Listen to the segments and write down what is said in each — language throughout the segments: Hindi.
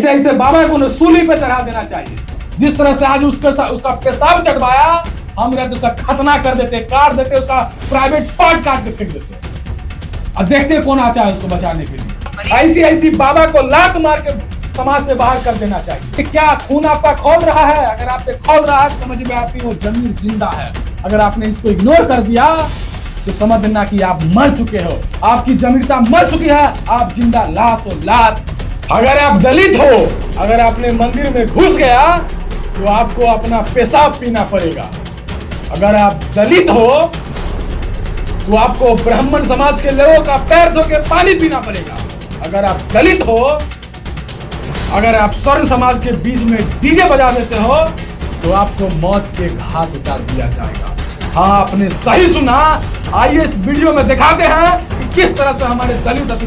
ऐसे ऐसे बाबा को सूली पे चढ़ा देना चाहिए। जिस तरह से आज उसका पेशाब चटवाया, हम रहते उसका खतना कर देते, काट देते, उसका प्राइवेट पार्ट काट के फेंक देते और देखते कौन आता है उसको बचाने के लिए। ऐसी ऐसी बाबा को लात मार के समाज से बाहर कर देना चाहिए। क्या खून आपका खौल रहा है? अगर आप पे खौल रहा है समझ में आती वो जमीन जिंदा है। अगर आपने इसको इग्नोर कर दिया तो समझ लेना कि आप मर चुके हो, आपकी जमीनता मर चुकी है, आप जिंदा लाश हो, लाश। अगर आप दलित हो, अगर आपने मंदिर में घुस गया तो आपको अपना पेशाब पीना पड़ेगा। अगर आप दलित हो तो आपको ब्राह्मण समाज के लोगों का पैर धो के पानी पीना पड़ेगा। अगर आप दलित हो, अगर आप स्वर्ण समाज के बीच में डीजे बजा देते हो तो आपको मौत के घाट उतार दिया जाएगा। हाँ, आपने सही सुना। आइए इस वीडियो में दिखाते हैं कि किस तरह से हमारे दलित अति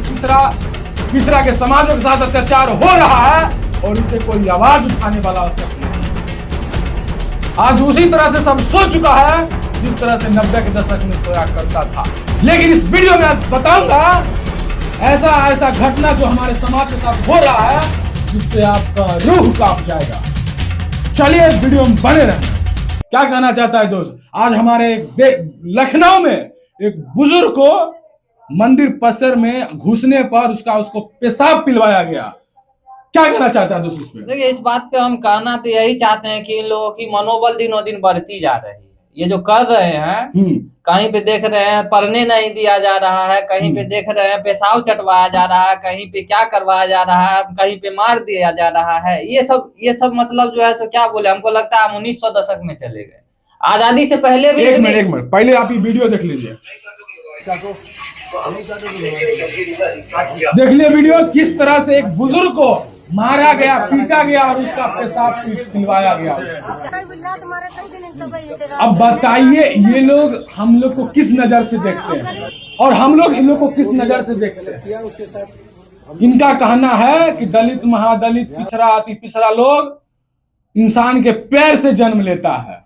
पिछड़ा के समाजों के साथ अत्याचार हो रहा है और इसे कोई आवाज उठाने वाला नहीं। आज उसी तरह से सब सो चुका है जिस तरह से 90 के दशक में सोया करता था। लेकिन इस वीडियो में आज बताऊंगा ऐसा ऐसा घटना जो हमारे समाज के साथ हो रहा है जिससे आपका रूह कांप जाएगा। चलिए इस वीडियो में बने रहें। क्या कहना चाहता है दोस्त? आज हमारे लखनऊ में एक बुजुर्ग को मंदिर परिसर में घुसने पर उसको पेशाब पिलवाया गया। क्या कहना चाहता है दोस्त इसमें? देखिए, इस बात पे हम कहना तो यही चाहते हैं कि इन लोगों की मनोबल दिनों दिन बढ़ती जा रही है। ये जो कर रहे हैं, कहीं पे देख रहे हैं पढ़ने नहीं दिया जा रहा है, कहीं पे देख रहे हैं पेशाब चटवाया जा रहा है, कहीं पे क्या करवाया जा रहा है, कहीं पे मार दिया जा रहा है। ये सब मतलब जो है सो क्या बोले, हमको लगता है हम 1900 दशक में चले गए। आजादी से पहले भी एक मिनट पहले आप ये वीडियो देख लीजिए। देख लिया वीडियो, किस तरह से एक बुजुर्ग को मारा गया, पीटा गया और उसका पेशाब पिलवाया गया। अब बताइए ये लोग हम लोग को किस नजर से देखते हैं और हम लोग इन लोग को किस नजर से देखते हैं? इनका कहना है कि दलित, महादलित, पिछड़ा, अति पिछड़ा लोग इंसान के पैर से जन्म लेता है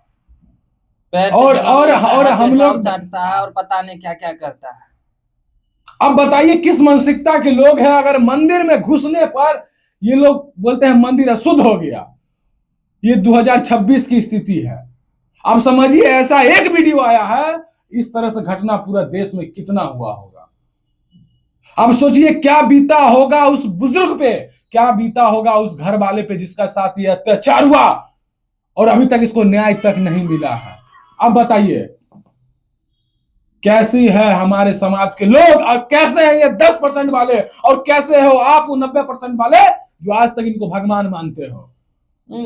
और हम लोग चाटता है और पता नहीं क्या क्या करता है। अब बताइए किस मानसिकता के लोग हैं? अगर मंदिर में घुसने पर ये लोग बोलते हैं मंदिर अशुद्ध हो गया। ये 2026 की स्थिति है। अब समझिए ऐसा एक वीडियो आया है, इस तरह से घटना पूरा देश में कितना हुआ होगा। अब सोचिए क्या बीता होगा उस बुजुर्ग पे, क्या बीता होगा उस घर वाले पे जिसका साथ ये अत्याचार हुआ और अभी तक इसको न्याय तक नहीं मिला है। अब बताइए कैसी है हमारे समाज के लोग और कैसे हैं ये 10% वाले और कैसे हो आप 90% वाले जो आज तक इनको भगवान मानते हो।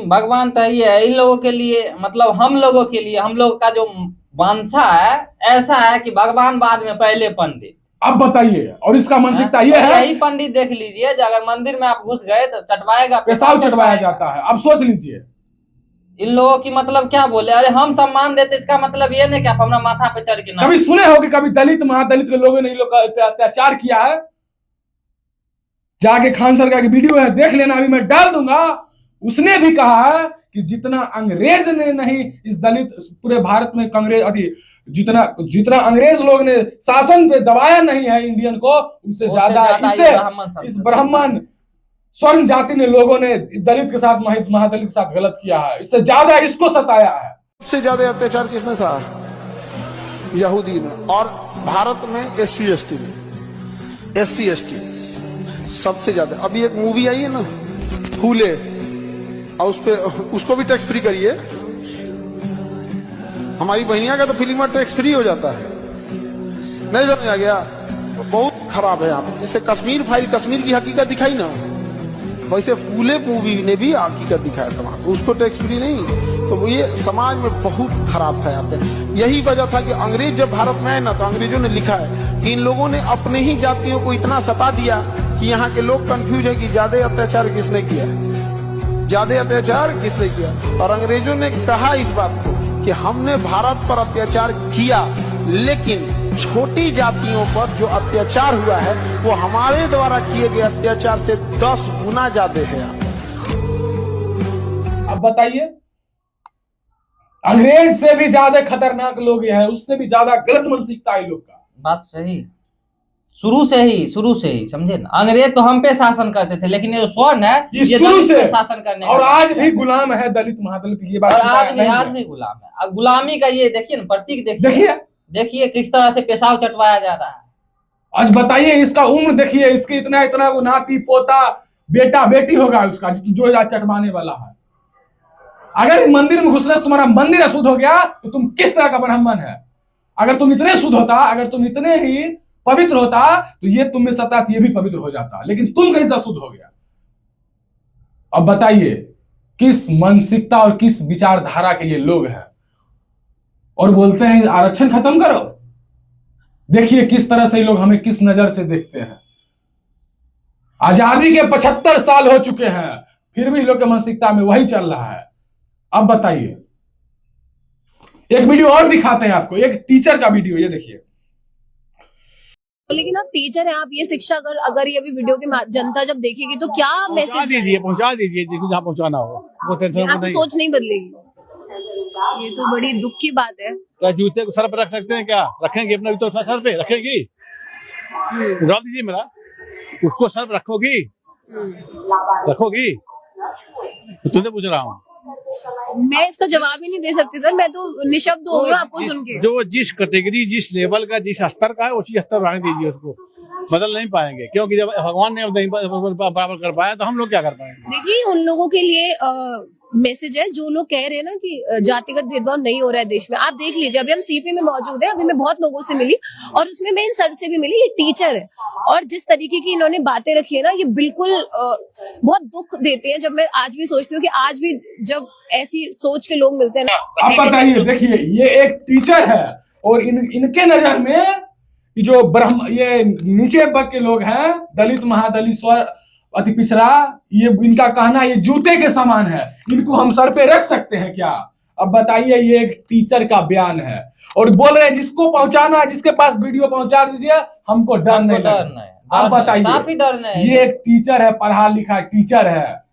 भगवान तो ये है इन लोगों के लिए, मतलब हम लोगों के लिए, हम लोग का जो मानसा है ऐसा है कि भगवान बाद में पहले पंडित। अब बताइए, और इसका मानसिकता ये है, यही पंडित देख लीजिए, अगर मंदिर में आप घुस गए तो चटवाएगा, पेशाब चटवाया जाता है। अब सोच लीजिए इन लोगों की मतलब क्या बोले, अरे हम सम्मान देते इसका मतलब ये नहीं कि आप हमारा माथा पे चढ़ के ना। कभी सुने हो कि कभी दलित महादलित के लोगों ने इन लोग का अत्याचार किया है? जाके खान सर का वीडियो है, देख लेना, अभी मैं डाल दूंगा। उसने भी कहा है कि जितना अंग्रेज ने नहीं इस दलित पूरे भारत में जितना अंग्रेज लोग ने शासन पे दबाया नहीं है इंडियन को, उससे ज्यादा इस ब्राह्मण स्वर्ण जाति ने लोगों ने दलित के साथ, महादलित के साथ गलत किया है। इससे ज्यादा इसको सताया है। सबसे ज्यादा अत्याचार किसने सहा? यहूदी ने। और भारत में SC ST में, SC ST सबसे ज्यादा। अभी एक मूवी आई है ना फूले, और उसको भी टैक्स फ्री करिए। हमारी बहनिया का तो फिल्म में टैक्स फ्री हो जाता है, नहीं समझ आ गया? बहुत खराब है यहाँ पे। जैसे कश्मीर फाइल कश्मीर की हकीकत दिखाई ना, वैसे फूले मूवी ने भी हकीकत दिखाया था, उसको टैक्स फ्री नहीं। तो ये समाज में बहुत खराब था यहाँ पे। यही वजह था कि अंग्रेज जब भारत में आए ना, तो अंग्रेजों ने लिखा है कि इन लोगों ने अपने ही जातियों को इतना सता दिया कि यहाँ के लोग कंफ्यूज है कि ज्यादा अत्याचार किसने किया, ज्यादा अत्याचार किसने किया। और अंग्रेजों ने कहा इस बात को कि हमने भारत पर अत्याचार किया, लेकिन छोटी जातियों पर जो अत्याचार हुआ है वो हमारे द्वारा किए गए अत्याचार से 10 गुना ज्यादा है। अब बताइए, अंग्रेज से भी ज्यादा खतरनाक लोग ये हैं, उससे भी ज्यादा गलत मानसिकता है लोग का। बात सही। शुरू से ही समझे ना। अंग्रेज तो हम पे शासन करते थे, लेकिन ये स्वर्ण है ये ये शुरू दलित से पे शासन करने और का आज भी गुलाम है दलित महादलित, ये बात और छुपाया नहीं आज है। भी गुलाम है। और गुलामी का ये देखिए ना प्रतीक, देखिए देखिए किस तरह से पेशाब चटवाया जा रहा है। आज बताइए, इसका उम्र देखिए, इसके इतना इतना वो नाती पोता बेटा बेटी होगा उसका जो आज चटवाने वाला है। अगर मंदिर में घुसने से तुम्हारा मंदिर अशुद्ध हो गया तो तुम किस तरह का ब्राह्मण है। अगर तुम इतने शुद्ध होता, अगर तुम इतने ही पवित्र होता तो ये तुम में सत्ता ये भी पवित्र हो जाता, लेकिन तुम कैसे अशुद्ध हो गया। अब बताइए किस मानसिकता और किस विचारधारा के ये लोग हैं और बोलते हैं आरक्षण खत्म करो। देखिए किस तरह से ये लोग हमें किस नजर से देखते हैं। आजादी के 75 साल हो चुके हैं, फिर भी लोग के मानसिकता में वही चल रहा है। अब बताइए, एक वीडियो और दिखाते हैं आपको, एक टीचर का वीडियो, ये देखिए। लेकिन आप टीचर हैं, आप ये शिक्षा अगर ये भी वीडियो की जनता जब देखेगी तो क्या मैसेज पहुंचा दीजिए जहाँ पहुंचाना हो, वो टेंशन आपकी सोच नहीं बदलेगी। ये तो बड़ी दुख की बात है। क्या जूते को सर पर रख सकते हैं? क्या रखेंगे? अपना जूता सर पे रखेंगी? उड़ा दीजिए मेरा, उसको सर पर रखोगी? रखोगी? तो तुमसे पूछ रहा हूँ। मैं इसका जवाब ही नहीं दे सकती सर, मैं तो निशब्द हो गई आपको सुन के। जो जिस कैटेगरी, जिस लेवल का, जिस स्तर का है उसी स्तर रहने दीजिए, उसको बदल नहीं पाएंगे, क्योंकि जब भगवान ने नहीं बराबर कर पाया तो हम लोग क्या कर पाएंगे। देखिए उन लोगों के लिए मैसेज है जो लोग कह रहे हैं ना कि जातिगत भेदभाव नहीं हो रहा है देश में। आप देख लीजिए, अभी हम सीपी में मौजूद है, अभी मैं बहुत लोगों से मिली और उसमें मैं इन सर से भी मिली, ये टीचर है और जिस तरीके की इन्होंने बातें रखी है ना, ये बिल्कुल बहुत दुख देते हैं। जब मैं आज भी सोचती हूँ कि आज भी जब ऐसी सोच के लोग मिलते हैं ना। अब बताइए, देखिए ये एक टीचर है और इनके नजर में जो ये नीचे वर्ग के लोग हैं, दलित महादलित स्व अति पिछड़ा, ये इनका कहना ये जूते के समान है, इनको हम सर पे रख सकते हैं क्या। अब बताइए, ये एक टीचर का बयान है और बोल रहे हैं जिसको पहुंचाना है, जिसके पास वीडियो पहुंचा दीजिए, हमको डर नहीं। अब बताइए, ये एक टीचर है, पढ़ा लिखा टीचर है।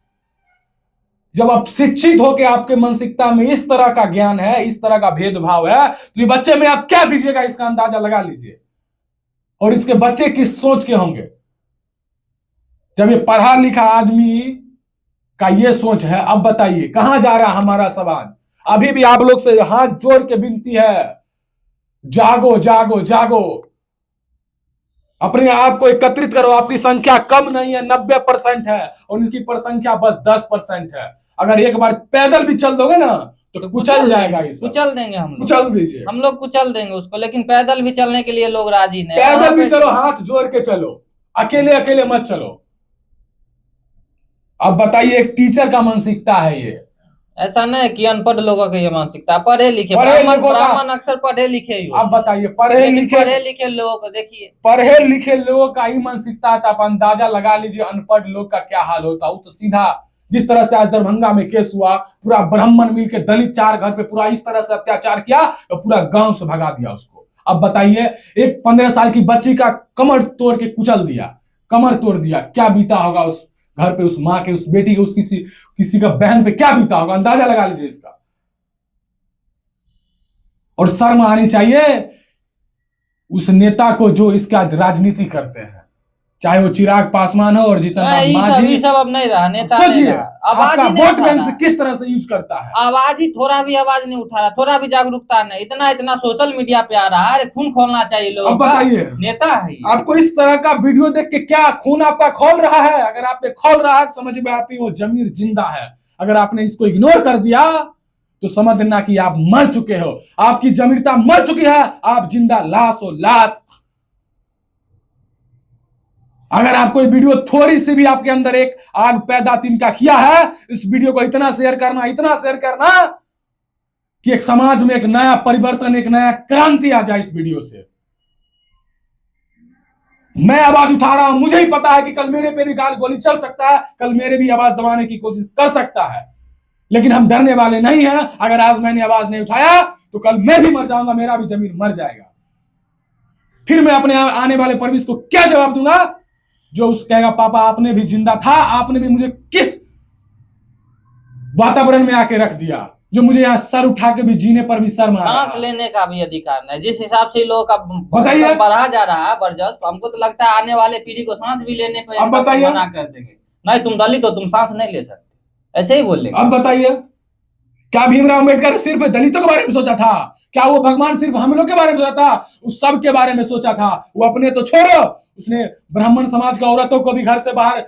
जब आप शिक्षित होकर आपके मानसिकता में इस तरह का ज्ञान है, इस तरह का भेदभाव है, तो ये बच्चे में आप क्या दीजिएगा, इसका अंदाजा लगा लीजिए। और इसके बच्चे किस सोच के होंगे जब ये पढ़ा लिखा आदमी का ये सोच है। अब बताइए कहां जा रहा हमारा समाज। अभी भी आप लोग से हाथ जोड़ के विनती है, जागो जागो जागो, अपने आप को एकत्रित करो। आपकी संख्या कम नहीं है, 90% है और उनकी संख्या बस 10% है। अगर एक बार पैदल भी चल दोगे ना तो कुचल जाएगा, कुचल देंगे हम लोग, कुचल दीजिए, हम लोग कुचल देंगे उसको। लेकिन पैदल भी चलने के लिए लोग राजी नहीं। पैदल भी चलो, हाथ जोड़ के चलो, अकेले अकेले मत चलो। अब बताइए, एक टीचर का मानसिकता है ये। ऐसा नहीं कि अनपढ़ लोगों की ये मानसिकता, पढ़े लिखे ब्राह्मण अक्सर पढ़े लिखे ही। अब बताइए, पढ़े लिखे लोगों को देखिए, पढ़े लिखे लोगों का ही मानसिकता था। आप अंदाजा लगा लीजिए अनपढ़ लोग का क्या हाल होता। वो तो सीधा जिस तरह से आज दरभंगा में केस हुआ, पूरा ब्राह्मण मिलकर दलित 4 घर पे पूरा इस तरह से अत्याचार किया तो पूरा गांव से भगा दिया उसको। अब बताइए, एक 15 साल की बच्ची का कमर तोड़ के कुचल दिया, कमर तोड़ दिया, क्या बीता होगा उस घर पे, उस माँ के, उस बेटी के, उस किसी का बहन पे क्या बीता होगा, अंदाजा लगा लीजिए इसका। और शर्म आनी चाहिए उस नेता को जो इसका राजनीति करते हैं, चाहे वो चिराग पासवान हो और जितना मांझी, सब अब नहीं रहा नेता। सोचिए आपका वोट बैंक से किस तरह से यूज करता है। आवाज ही थोड़ा भी आवाज नहीं उठा रहा, थोड़ा भी जागरूकता नहीं। इतना सोशल मीडिया पे आ रहा है, अरे खून खोलना चाहिए लोगों का। बताइए, नेता है आपको इस तरह का वीडियो देख के क्या खून आपका खोल रहा है? अगर आपने खोल रहा है समझ में आती वो जमीर जिंदा है। अगर आपने इसको इग्नोर कर दिया तो समझ लेना कि आप मर चुके हो, आपकी जमीरता मर चुकी है, आप जिंदा लाश हो, लाश। अगर आपको वीडियो थोड़ी सी भी आपके अंदर एक आग पैदा तिनका किया है, इस वीडियो को इतना शेयर करना कि एक समाज में एक नया परिवर्तन, एक नया क्रांति आ जाए इस वीडियो से। मैं आवाज उठा रहा हूं, मुझे ही पता है कि कल मेरे पे भी गाल गोली चल सकता है, कल मेरे भी आवाज दबाने की कोशिश कर सकता है, लेकिन हम डरने वाले नहीं हैं। अगर आज मैंने आवाज नहीं उठाया तो कल मैं भी मर जाऊंगा, मेरा भी जमीर मर जाएगा। फिर मैं अपने आने वाले परवेश को क्या जवाब दूंगा जो उस कहेगा पापा आपने भी जिंदा था, आपने भी मुझे किस वातावरण में आके रख दिया। जो मुझे यहाँ सर उठा के भी जीने पर भी शर्म आ रहा सांस है। लेने का भी अधिकार नहीं। जिस हिसाब से लोगों का बताइए। बढ़ा जा रहा है बर्जस, हमको तो लगता है आने वाले पीढ़ी को सांस भी लेने पे अब बताइए। मना कर देंगे। नहीं तुम दलित हो, तुम सांस नहीं ले सकते, ऐसे ही बोलेंगे। अब बताइए, क्या भीमराव अम्बेडकर ने सिर्फ दलितों के बारे में सोचा था? क्या वो भगवान सिर्फ हम लोग के बारे में सोचा था? उस सब के बारे में सोचा था। वो अपने तो छोड़ो, उसने ब्राह्मण समाज का औरतों को भी घर से बाहर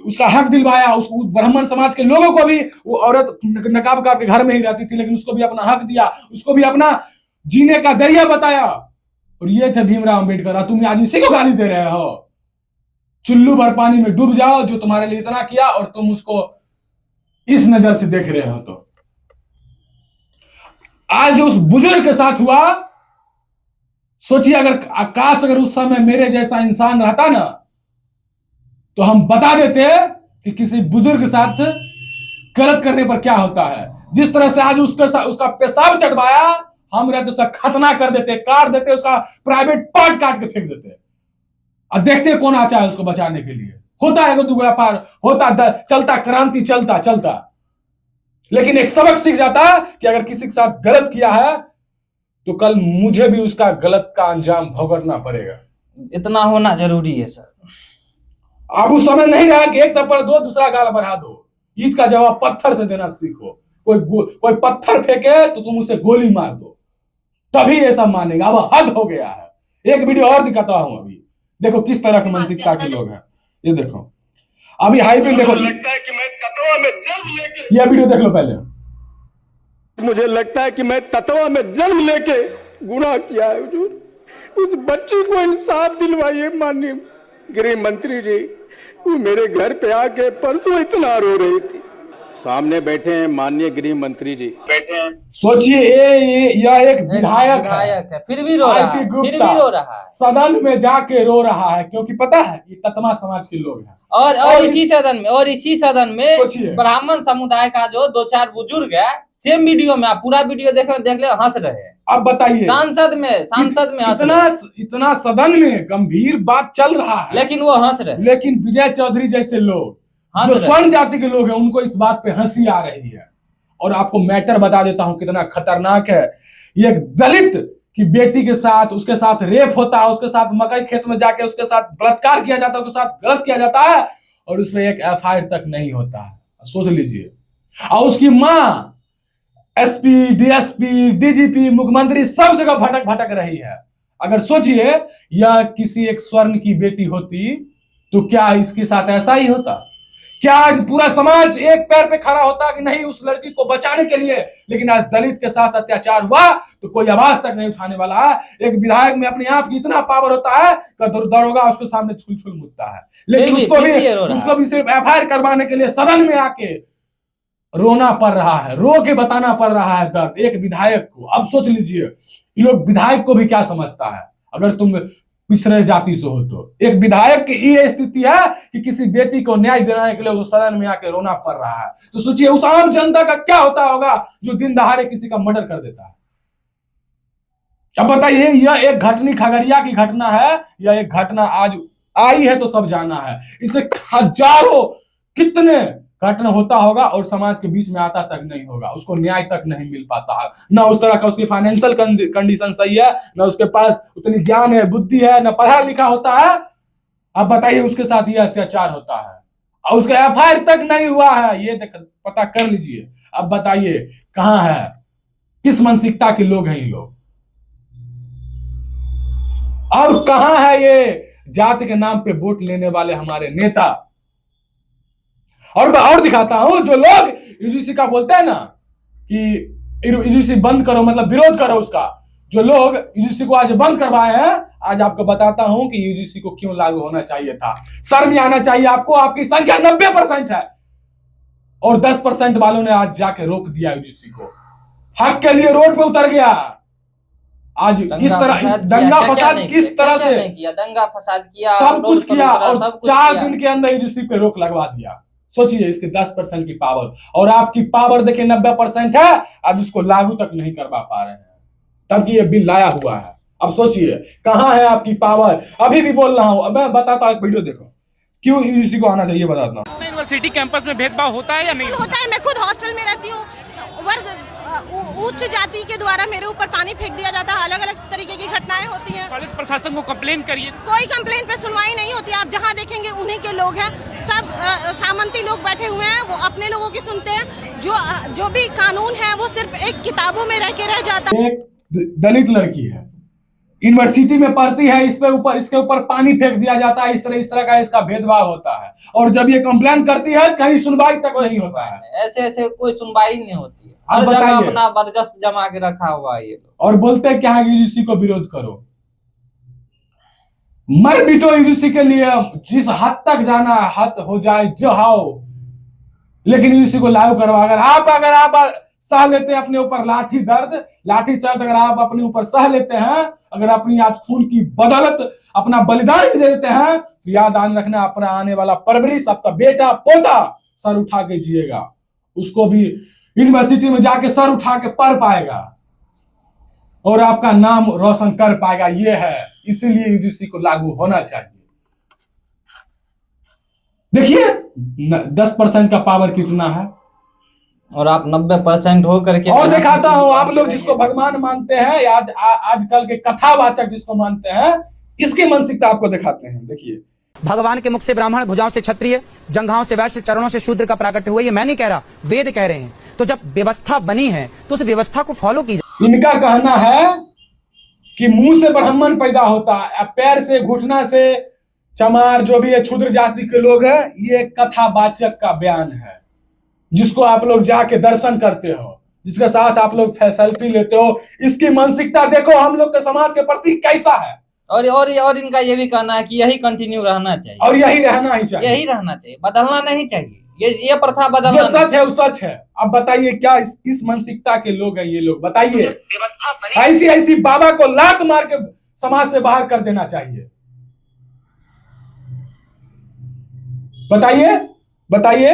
उसका हक दिलवाया। उस ब्राह्मण समाज के लोगों को भी, वो औरत नकाब करके घर में ही रहती थी लेकिन उसको भी अपना हक दिया, उसको भी अपना जीने का जरिया बताया। और ये थे भीमराव अम्बेडकर। तुम आज इसी को गाली दे रहे हो? चुल्लू भर पानी में डूब जाओ, जो तुम्हारे लिए इतना किया और तुम उसको इस नजर से देख रहे हो। तो आज जो उस बुजुर्ग के साथ हुआ, सोचिए अगर आकाश अगर उस समय मेरे जैसा इंसान रहता ना, तो हम बता देते कि किसी बुजुर्ग के साथ गलत करने पर क्या होता है। जिस तरह से आज उसका पेशाब चटवाया, हम रहते उसका खतना कर देते, काट देते, उसका प्राइवेट पार्ट काट के फेंक देते। और देखते कौन आता है उसको बचाने के लिए। होता है तो व्यापार होता, चलता क्रांति चलता। लेकिन एक सबक सीख जाता कि अगर किसी के साथ गलत किया है तो कल मुझे भी उसका गलत का अंजाम भुगतना पड़ेगा। इतना होना जरूरी है सर। अब उस समय नहीं रहा कि एक थप्पड़ दो, दूसरा गाल बढ़ा दो। ईंट का जवाब पत्थर से देना सीखो। कोई पत्थर फेंके तो तुम उसे गोली मार दो, तभी ऐसा मानेगा। अब हद हो गया है। एक वीडियो और दिखाता हूं अभी, देखो किस तरह की मानसिकता के लोग हैं। ये देखो अभी हाई पे देखो, लगता है कि मैं तत्वा में जन्म लेके, ये वीडियो देख लो पहले। मुझे लगता है कि मैं तत्वा में जन्म लेके गुनाह किया है हुजूर। उस बच्ची को इंसाफ दिलवाइए माननीय गृह मंत्री जी। वो मेरे घर पे आके परसों इतना रो रही थी। सामने बैठे हैं माननीय गृह मंत्री जी, बैठे हैं। सोचिए यह एक विधायक है, फिर भी रो रहा है। सदन में जाके रो रहा है क्योंकि पता है ये ततमा समाज के लोग हैं। और इसी सदन में ब्राह्मण समुदाय का जो 2-4 बुजुर्ग है, सेम वीडियो में आप पूरा वीडियो देख ले, हंस रहे हैं। अब बताइए, सांसद में इतना सदन में गंभीर बात चल रहा है, लेकिन वो हंस रहे। लेकिन विजय चौधरी जैसे लोग जो स्वर्ण जाति के लोग हैं, उनको इस बात पे हंसी आ रही है। और आपको मैटर बता देता हूं कितना खतरनाक है। ये दलित की बेटी के साथ, उसके साथ रेप होता है, उसके साथ मकई खेत में जाके उसके साथ बलात्कार किया जाता है, उसके साथ गलत किया जाता है और उसमें एक FIR तक नहीं होता है। सोच लीजिए। और उसकी माँ SP, DSP, DGP, मुख्यमंत्री सब जगह भटक रही है। अगर सोचिए यह किसी एक स्वर्ण की बेटी होती तो क्या इसके साथ ऐसा ही होता? क्या आज पूरा समाज एक पैर पे खड़ा होता कि नहीं उस लड़की को बचाने के लिए? लेकिन आज दलित के साथ अत्याचार हुआ तो कोई आवाज तक नहीं उठाने वाला है। एक विधायक में अपने आप की इतना पावर होता है कि दरोगा उसके सामने छुल मुतता है, लेकिन उसको भी सिर्फ FIR करवाने के लिए सदन में आके रोना पड़ रहा है, रो के बताना पड़ रहा है दर्द एक विधायक को। अब सोच लीजिए ये लोग विधायक को भी क्या समझता है अगर तुम पिछड़े जाति से हो तो। एक विधायक की ये स्थिति है कि किसी बेटी को न्याय दिलाने के लिए उस सदन में आके रोना पड़ रहा है। तो सोचिए उस आम जनता का क्या होता होगा जो दिन दहाड़े किसी का मर्डर कर देता है। अब बताइए, यह एक घटनी खगड़िया की घटना है। यह एक घटना आज आई है तो सब जाना है। इसे हजारों कितने घटना होता होगा और समाज के बीच में आता तक नहीं होगा, उसको न्याय तक नहीं मिल पाता है। ना उस तरह का उसकी फाइनेंशियल कंडीशन सही है, ना उसके पास उतनी ज्ञान है, बुद्धि है, ना पढ़ा लिखा होता है। अब बताइए उसके साथ ये अत्याचार होता है और उसका FIR तक नहीं हुआ है। ये पता कर लीजिए। अब बताइए कहां है, किस मानसिकता के लोग हैं ये लोग, और कहां है ये जाति के नाम पे वोट लेने वाले हमारे नेता। और दिखाता हूं, जो लोग UGC का बोलते हैं ना कि UGC बंद करो, मतलब विरोध करो उसका, जो लोग UGC को आज बंद करवाए हैं, आज आपको बताता हूं कि UGC को क्यों लागू होना चाहिए था। शर्म आना चाहिए आपको। आपकी संख्या 90% है और 10% वालों ने आज जाके रोक दिया UGC को। हक के लिए रोड पे उतर गया। आज इस तरह दंगा फसाद किस तरह से किया, दंगा फसाद किया, सब कुछ किया और 4 दिन के अंदर UGC पे रोक लगवा दिया। सोचिए इसके 10% की पावर, और आपकी पावर देखिए 90% है, आज उसको लागू तक नहीं करवा पा रहे हैं, तब ये बिल लाया हुआ है। अब सोचिए कहां है आपकी पावर। अभी भी बोल रहा हूं, मैं बताता हूं, एक वीडियो देखो क्यों UGC को आना चाहिए बताता हूं। यूनिवर्सिटी कैंपस में भेदभाव होता है या नहीं होता है? मैं खुद हॉस्टल में रहती हूँ, वर्ग उच्च जाति के द्वारा मेरे ऊपर पानी फेंक दिया जाता है। अलग अलग तरीके की घटनाएं होती हैं। कॉलेज प्रशासन को कंप्लेन करिए। कोई कंप्लेन पे सुनवाई नहीं होती। आप जहां देखेंगे उन्हीं के लोग हैं। सब सामंती लोग बैठे हुए हैं, वो अपने लोगों की सुनते हैं। जो भी कानून है वो सिर्फ एक किताबों में रह के रह जाता है। एक दलित लड़की है, यूनिवर्सिटी में पढ़ती है, इसके ऊपर पानी फेंक दिया जाता है। इस तरह का इसका भेदभाव होता है। और जब ये कंप्लेन करती है कहीं सुनवाई तक नहीं होता है। ऐसे कोई सुनवाई नहीं होती है। हर जगह अपना वर्चस्व जमा के रखा हुआ है ये लोग। और बोलते क्या है यूजीसी को विरोध करो। मर बिटो यूजीसी के लिए, जिस हद तक जाना है हद हो जाए जाओ, लेकिन यूजीसी को लागू करो। अगर आप सह लेते हैं अपने ऊपर लाठी चार्ज अगर आप अपने ऊपर सह लेते हैं, अगर अपनी आज खून की बदौलत अपना बलिदान भी दे देते हैं, तो याद रखना अपना आने वाला परवरिश आपका बेटा पोता सर उठा के जिएगा। उसको भी यूनिवर्सिटी में जाके सर उठा के पढ़ पाएगा और आपका नाम रोशन कर पाएगा। ये है, इसीलिए यूजीसी को लागू होना चाहिए। देखिए 10% का पावर कितना है और आप 90% हो करके। और दिखाता हूं, आप लोग जिसको भगवान मानते हैं, आजकल के कथावाचक जिसको मानते हैं, इसकी मानसिकता आपको दिखाते हैं। देखिए, भगवान के मुख से ब्राह्मण, भुजाओं से क्षत्रिय, जंघाओं से वैश्य, चरणों से शूद्र का प्राकट्य हुआ। ये मैं नहीं कह रहा, वेद कह रहे हैं। तो जब व्यवस्था बनी है तो उस व्यवस्था को फॉलो कीजिए। इनका कहना है कि मुंह से ब्राह्मण पैदा होता है, पैर से, घुटना से चमार, जो भी है क्षुद्र जाति के लोग हैं। ये कथावाचक का बयान है, जिसको आप लोग जाके दर्शन करते हो, जिसके साथ आप लोग सेल्फी लेते हो। इसकी मानसिकता देखो हम लोग के समाज के प्रति कैसा है। और इनका ये भी कहना है कि यही कंटिन्यू रहना चाहिए और यही रहना ही चाहिए, यही रहना चाहिए, बदलना नहीं चाहिए। ये प्रथा बदलना, जो सच है वो सच है। अब बताइए क्या किस मानसिकता के लोग हैं ये लोग, बताइए। ऐसी बाबा को लात मार के समाज से बाहर कर देना चाहिए। बताइए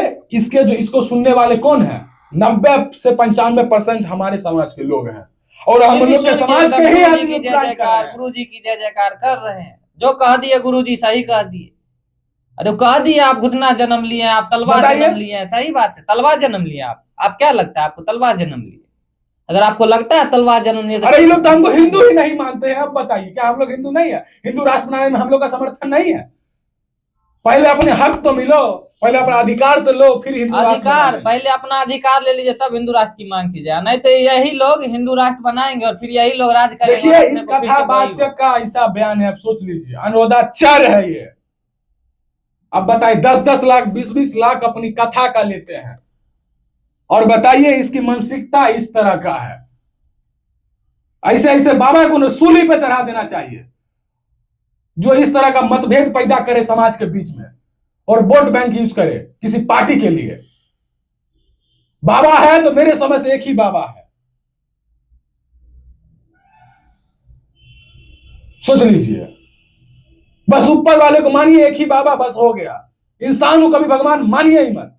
इसको सुनने वाले कौन है? 90 से 95% हमारे समाज के लोग हैं। और हम लोग के समाज के ही गुरु जी की जय जयकार कर रहे हैं। जो कह दिए गुरु जी सही कह दिए। अरे कह दिए आप घुटना जन्म लिए, आप तलवार जन्म लिए हैं। सही बात है, तलवार जन्म लिए आप क्या लगता है आपको तलवार जन्म लिए? अगर आपको लगता है तलवार जन्म लिए, अरे ये लोग तो हमको हिंदू ही नहीं मानते हैं। अब बताइए क्या हम लोग हिंदू नहीं है? हिंदू राष्ट्र बनाने में हम लोग का समर्थन नहीं है। पहले अपने हक तो मिलो, पहले अपना अधिकार तो लो, फिर हिंदू अधिकार। पहले अपना अधिकार ले लीजिए, तब हिंदू राष्ट्र की मांग कीजिए। नहीं तो यही लोग हिंदू राष्ट्र बनाएंगे और फिर यही लोग राज करेंगे। देखिए इस कथावाचक का ऐसा बयान है, आप सोच लीजिए, अनुरोधाचार है ये। अब बताइए 10-10 लाख 20-20 लाख अपनी कथा का लेते हैं, और बताइए इसकी मानसिकता इस तरह का है। ऐसे बाबा को सूली पे चढ़ा देना चाहिए, जो इस तरह का मतभेद पैदा करे समाज के बीच में और वोट बैंक यूज करे किसी पार्टी के लिए। बाबा है तो मेरे समझ से एक ही बाबा है, सोच लीजिए। बस ऊपर वाले को मानिए, एक ही बाबा, बस हो गया। इंसान को कभी भगवान मानिए ही मत,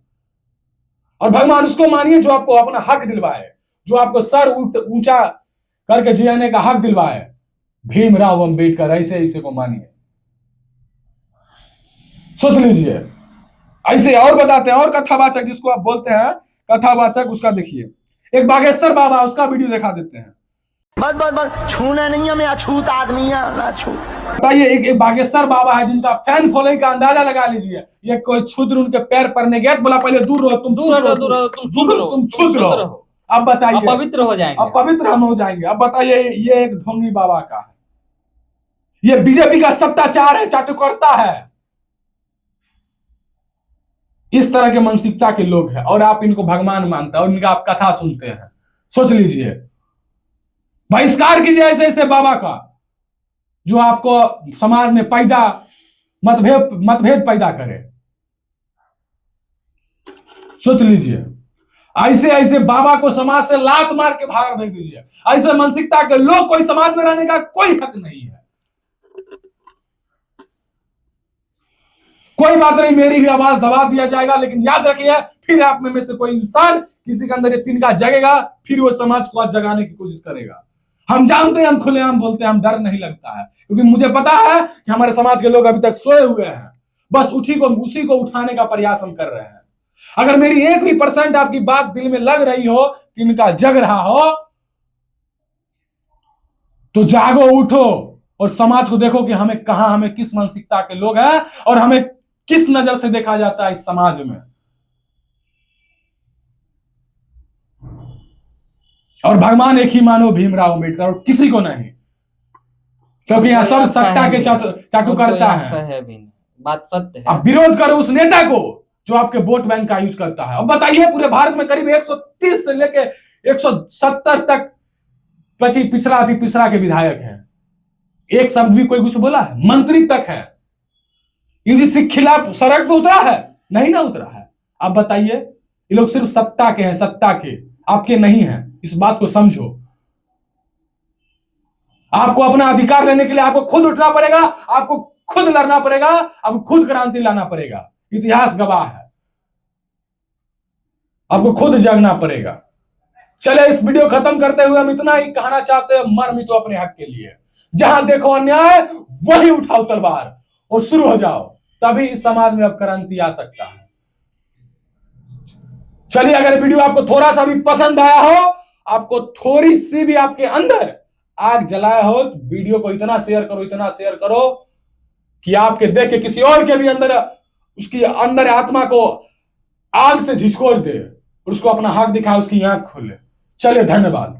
और भगवान उसको मानिए जो आपको अपना हक दिलवाए, जो आपको सर ऊंचा करके जियाने का हक दिलवाए। भीमराव अंबेडकर, ऐसे को मानिए, सोच लीजिए। ऐसे और बताते हैं, और कथावाचक जिसको आप बोलते हैं कथावाचक, उसका देखिए। एक बागेश्वर बाबा, उसका वीडियो दिखा देते हैं। बस छूना नहीं है, मैं अछूत आदमी है ना छू। बताइए एक बागेश्वर बाबा है जिनका फैन फॉलोइंग का अंदाजा लगा लीजिए। ये कोई क्षुद्र उनके पैर पड़ने गया, बोला पहले दूर रहो, तुम क्षुद्र रहो। अब बताइए, पवित्र हो जाएंगे, अब पवित्र हम हो जाएंगे। अब बताइए ये एक ढोंगी बाबा का है, ये बीजेपी का सत्ताचार है, चाटुकर्ता है। इस तरह के मानसिकता के लोग हैं, और आप इनको भगवान मानते हैं और इनका आप कथा सुनते हैं। सोच लीजिए, बहिष्कार कीजिए ऐसे बाबा का, जो आपको समाज में मतभेद पैदा करे। सोच लीजिए, ऐसे बाबा को समाज से लात मार के बाहर भेज दीजिए। ऐसे मानसिकता के लोग कोई समाज में रहने का कोई हक नहीं है। कोई बात नहीं, मेरी भी आवाज दबा दिया जाएगा, लेकिन याद रखिए फिर आप में से कोई इंसान किसी के अंदर ये तिनका जगेगा, फिर वो समाज को आज जगाने की कोशिश करेगा। हम जानते हैं, हम खुलेआम बोलते हैं, हम डर नहीं लगता है, क्योंकि मुझे पता है कि हमारे समाज के लोग अभी तक सोए हुए हैं। बस उसी को उठाने का प्रयास हम कर रहे हैं। अगर मेरी 1% आपकी बात दिल में लग रही हो, तिनका जग रहा हो, तो जागो, उठो और समाज को देखो कि हमें किस मानसिकता के लोग हैं और हमें किस नजर से देखा जाता है इस समाज में। और भगवान एक ही मानो, भीमराव अम्बेडकर, और किसी को नहीं, क्योंकि यहाँ सब सत्ता के चाटुकर्ता है। बात सत्य है। अब विरोध करो उस नेता को जो आपके वोट बैंक का यूज करता है। अब बताइए, पूरे भारत में करीब 130 से लेके 170 तक पिछड़ा अति पिछड़ा के विधायक हैं। एक शब्द भी कोई कुछ बोला है? मंत्री तक है, यूजीसी के खिलाफ सड़क पे उतरा है? नहीं ना उतरा है। अब बताइए, ये लोग सिर्फ सत्ता के हैं, सत्ता के, आपके नहीं है। इस बात को समझो। आपको अपना अधिकार लेने के लिए आपको खुद उठना पड़ेगा, आपको खुद लड़ना पड़ेगा, आपको खुद क्रांति लाना पड़ेगा। इतिहास गवाह है, आपको खुद जगना पड़ेगा। चले, इस वीडियो खत्म करते हुए हम इतना ही कहना चाहते हैं, मर मिटो अपने हक के लिए। जहां देखो अन्याय वही उठाओ तलवार और शुरू हो जाओ, तभी इस समाज में अब क्रांति आ सकता है। चलिए, अगर वीडियो आपको थोड़ा सा भी पसंद आया हो, आपको थोड़ी सी भी आपके अंदर आग जलाया हो, तो वीडियो को इतना शेयर करो कि आपके देख के किसी और के भी अंदर, उसकी अंदर आत्मा को आग से झिझकोड़ दे और उसको अपना हक दिखाए, उसकी आंख खोले। चलिए, धन्यवाद।